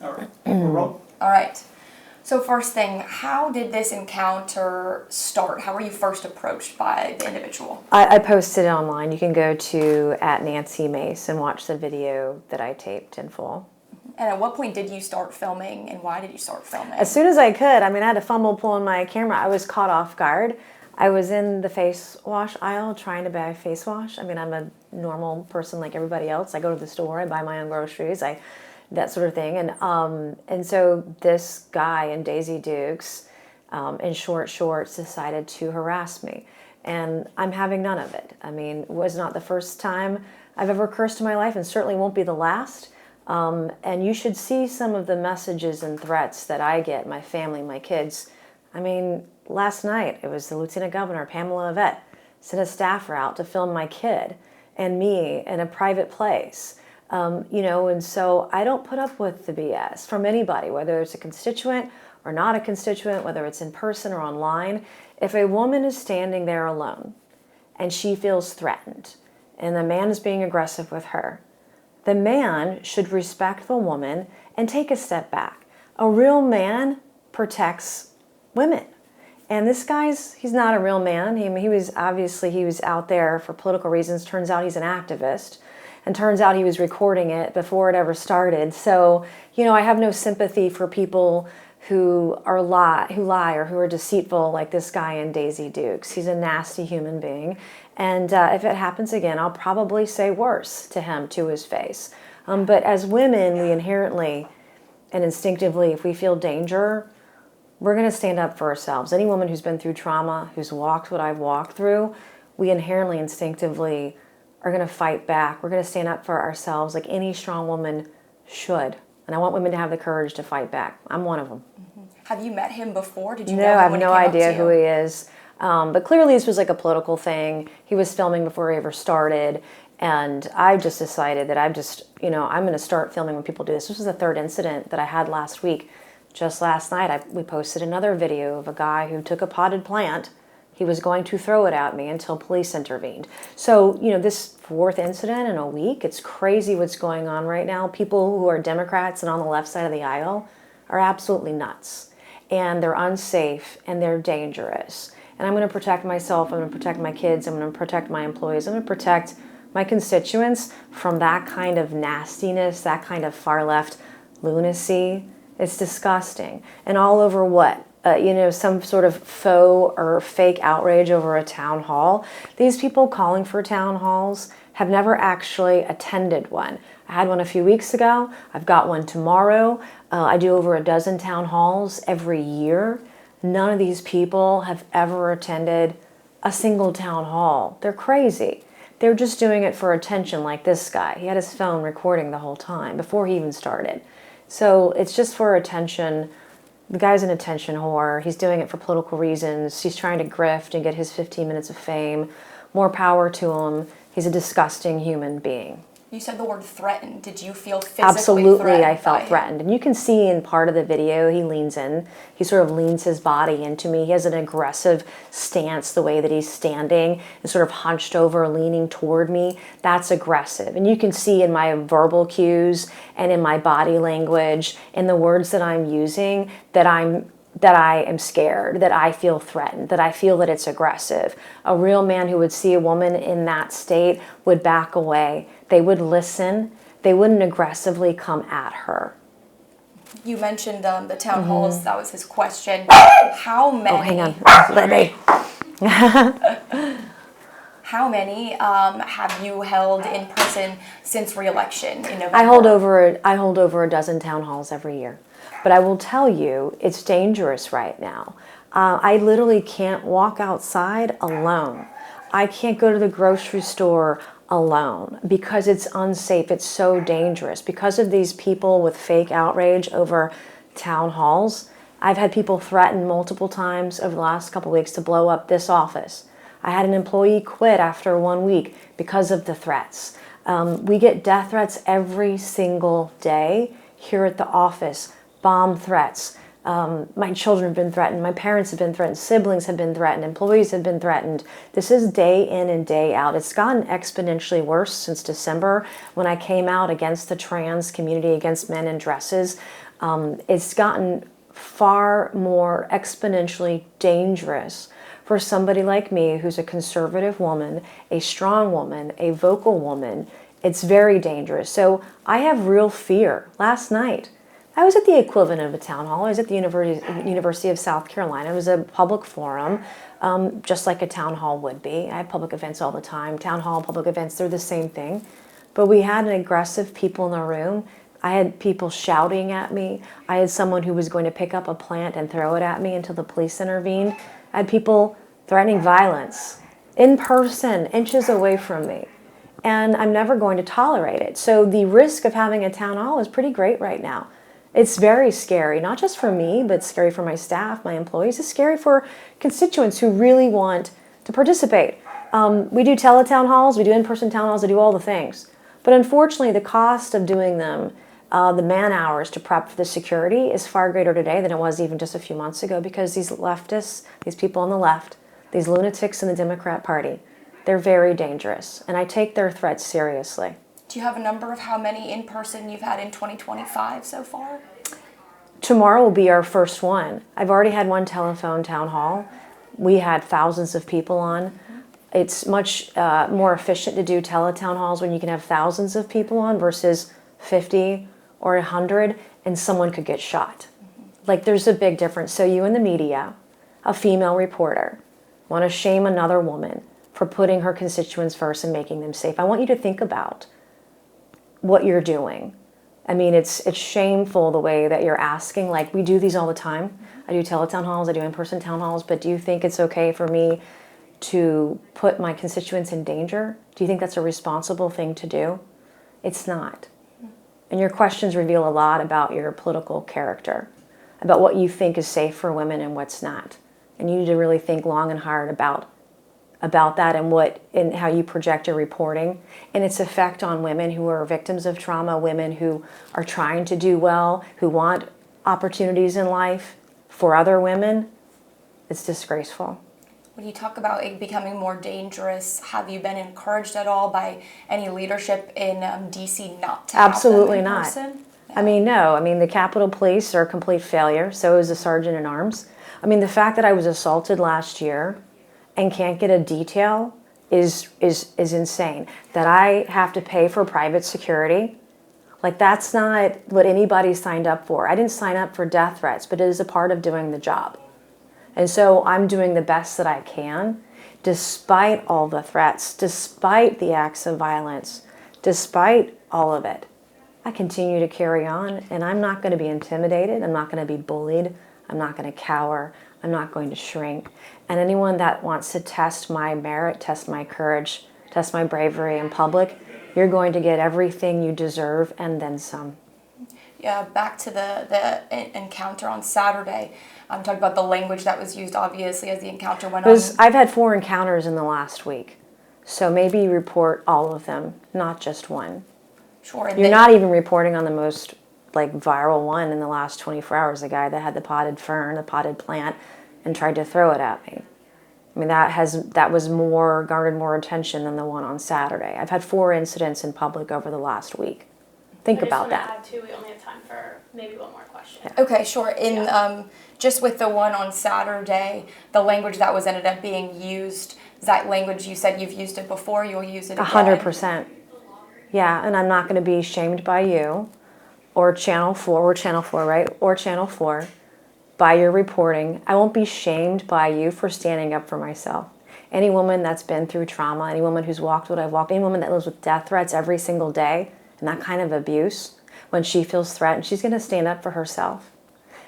All right. Roll. All right. So first thing, how did this encounter start? How were you first approached by the individual? I posted it online. You can go to @NancyMace and watch the video that I taped in full. And at what point did you start filming, and why did you start filming? As soon as I could. I mean, I had to fumble pulling my camera. I was caught off guard. I was in the face wash aisle trying to buy face wash. I mean, I'm a normal person like everybody else. I go to the store, I buy my own groceries, that sort of thing. And so this guy in Daisy Dukes, in short shorts, decided to harass me. And I'm having none of it. I mean, it was not the first time I've ever cursed in my life, and certainly won't be the last. And you should see some of the messages and threats that I get, my family, my kids. I mean, last night, it was the Lieutenant Governor, Pamela Yvette, sent a staffer out to film my kid and me in a private place. And so I don't put up with the BS from anybody, whether it's a constituent or not a constituent, whether it's in person or online. If a woman is standing there alone and she feels threatened and the man is being aggressive with her, the man should respect the woman and take a step back. A real man protects women. And this he's not a real man. He was out there for political reasons. Turns out he's an activist. And turns out he was recording it before it ever started. So, I have no sympathy for people who lie or who are deceitful, like this guy in Daisy Dukes. He's a nasty human being. And if it happens again, I'll probably say worse to him, to his face. But as women, we inherently and instinctively, if we feel danger, we're going to stand up for ourselves. Any woman who's been through trauma, who's walked what I've walked through, we inherently, instinctively are going to fight back. We're going to stand up for ourselves like any strong woman should. And I want women to have the courage to fight back. I'm one of them. Mm-hmm. Have you met him before? Did you know him I have when no he came idea up to who you? he is. But clearly this was like a political thing. He was filming before he ever started. And I just decided that I'm going to start filming when people do this. This was the third incident that I had last week. Just last night, we posted another video of a guy who took a potted plant. He was going to throw it at me until police intervened. So, this fourth incident in a week, it's crazy what's going on right now. People who are Democrats and on the left side of the aisle are absolutely nuts. And they're unsafe and they're dangerous. And I'm going to protect myself. I'm going to protect my kids. I'm going to protect my employees. I'm going to protect my constituents from that kind of nastiness, that kind of far left lunacy. It's disgusting. And all over what? Some sort of faux or fake outrage over a town hall. These people calling for town halls have never actually attended one. I had one a few weeks ago. I've got one tomorrow. I do over a dozen town halls every year. None of these people have ever attended a single town hall. They're crazy. They're just doing it for attention, like this guy. He had his phone recording the whole time before he even started. So it's just for attention. The guy's an attention whore. He's doing it for political reasons. He's trying to grift and get his 15 minutes of fame. More power to him. He's a disgusting human being. You said the word threatened. Did you feel physically Absolutely, threatened? I felt threatened. And you can see in part of the video, he leans in. He sort of leans his body into me. He has an aggressive stance, the way that he's standing and sort of hunched over, leaning toward me. That's aggressive. And you can see in my verbal cues and in my body language, in the words that I'm using, that I am scared, that I feel threatened, that I feel that it's aggressive. A real man who would see a woman in that state would back away. They would listen. They wouldn't aggressively come at her. You mentioned the town halls. That was his question. How many? Oh, hang on. Let me. How many have you held in person since re-election in November? I hold over a dozen town halls every year. But I will tell you, it's dangerous right now. I literally can't walk outside alone. I can't go to the grocery store alone because it's unsafe. It's so dangerous. Because of these people with fake outrage over town halls, I've had people threaten multiple times over the last couple of weeks to blow up this office. I had an employee quit after 1 week because of the threats. We get death threats every single day here at the office. Bomb threats. My children have been threatened. My parents have been threatened. Siblings have been threatened. Employees have been threatened. This is day in and day out. It's gotten exponentially worse since December when I came out against the trans community, against men in dresses. It's gotten far more exponentially dangerous for somebody like me who's a conservative woman, a strong woman, a vocal woman. It's very dangerous. So I have real fear. Last night, I was at the equivalent of a town hall. I was at the University of South Carolina. It was a public forum, just like a town hall would be. I have public events all the time. Town hall, public events, they're the same thing. But we had an aggressive people in the room. I had people shouting at me. I had someone who was going to pick up a plant and throw it at me until the police intervened. I had people threatening violence in person, inches away from me. And I'm never going to tolerate it. So the risk of having a town hall is pretty great right now. It's very scary, not just for me, but scary for my staff, my employees. It's scary for constituents who really want to participate. We do teletown halls, we do in-person town halls, we do all the things. But unfortunately, the cost of doing them, the man hours to prep for the security is far greater today than it was even just a few months ago, because these leftists, these people on the left, these lunatics in the Democrat Party, they're very dangerous. And I take their threats seriously. Do you have a number of how many in-person you've had in 2025 so far? Tomorrow will be our first one. I've already had one telephone town hall. We had thousands of people on. It's much more efficient to do teletown halls when you can have thousands of people on versus 50 or 100 and someone could get shot. Like, there's a big difference. So you in the media, a female reporter, want to shame another woman for putting her constituents first and making them safe. I want you to think about what you're doing. I mean, it's shameful the way that you're asking. Like, we do these all the time. I do teletown halls, I do in-person town halls, but do you think it's okay for me to put my constituents in danger? Do you think that's a responsible thing to do? It's not. And your questions reveal a lot about your political character, about what you think is safe for women and what's not. And you need to really think long and hard about that and how you project your reporting and its effect on women who are victims of trauma, women who are trying to do well, who want opportunities in life for other women. It's disgraceful. When you talk about it becoming more dangerous, have you been encouraged at all by any leadership in D.C. not to Absolutely have them in not. person? I mean, no. I mean, the Capitol Police are a complete failure. So is the Sergeant at Arms. I mean, the fact that I was assaulted last year and can't get a detail is insane. That I have to pay for private security, like, that's not what anybody signed up for. I didn't sign up for death threats, but it is a part of doing the job. And so I'm doing the best that I can, despite all the threats, despite the acts of violence, despite all of it. I continue to carry on, and I'm not going to be intimidated. I'm not going to be bullied. I'm not going to cower. I'm not going to shrink. And anyone that wants to test my merit, test my courage, test my bravery in public, you're going to get everything you deserve and then some. Yeah, back to the encounter on Saturday. I'm talking about the language that was used, obviously, as the encounter went on. I've had 4 encounters in the last week. So maybe report all of them, not just one. Sure. You're not even reporting on the most viral one in the last 24 hours, the guy that had the potted fern, the potted plant, and tried to throw it at me. I mean, that was garnered more attention than the one on Saturday. I've had 4 incidents in public over the last week. Think about that. I just want to add, too, we only have time for maybe one more question. Okay, sure. Just with the one on Saturday, the language that was ended up being used, is that language you said you've used it before, you'll use it again? 100%. Yeah, and I'm not going to be shamed by you or Channel 4, right? Or Channel 4 by your reporting. I won't be shamed by you for standing up for myself. Any woman that's been through trauma, any woman who's walked what I've walked, any woman that lives with death threats every single day and that kind of abuse, when she feels threatened, she's going to stand up for herself.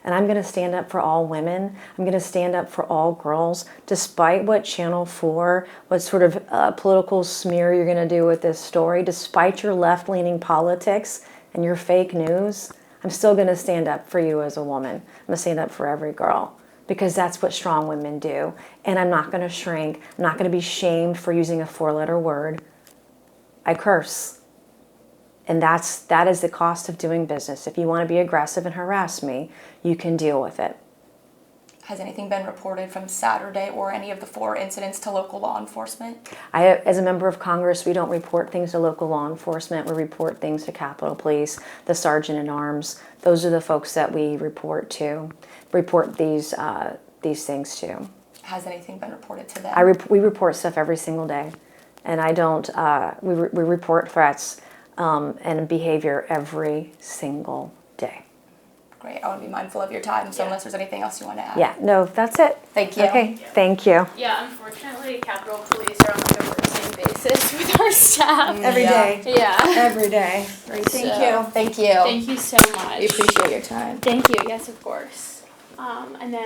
And I'm going to stand up for all women. I'm going to stand up for all girls, despite what Channel 4, what sort of political smear you're going to do with this story, despite your left-leaning politics and your fake news. I'm still going to stand up for you as a woman. I'm going to stand up for every girl, because that's what strong women do. And I'm not going to shrink. I'm not going to be shamed for using a 4-letter word. I curse. And that is the cost of doing business. If you want to be aggressive and harass me, you can deal with it. Has anything been reported from Saturday or any of the 4 incidents to local law enforcement? As a member of Congress, we don't report things to local law enforcement. We report things to Capitol Police, the Sergeant at Arms. Those are the folks that we report these things to. Has anything been reported to them? We report stuff every single day, and I don't. We report threats and behavior every single day. Great. I want to be mindful of your time, so Yeah. unless there's anything else you want to add. Yeah. No, that's it. Thank you. Okay. Thank you. Yeah, unfortunately, Capitol Police are on like a rotating basis with our staff. Every day. Yeah. Every day. Great. Thank So- you. Thank you. Thank you so much. We appreciate your time. Thank you. Yes, of course. And then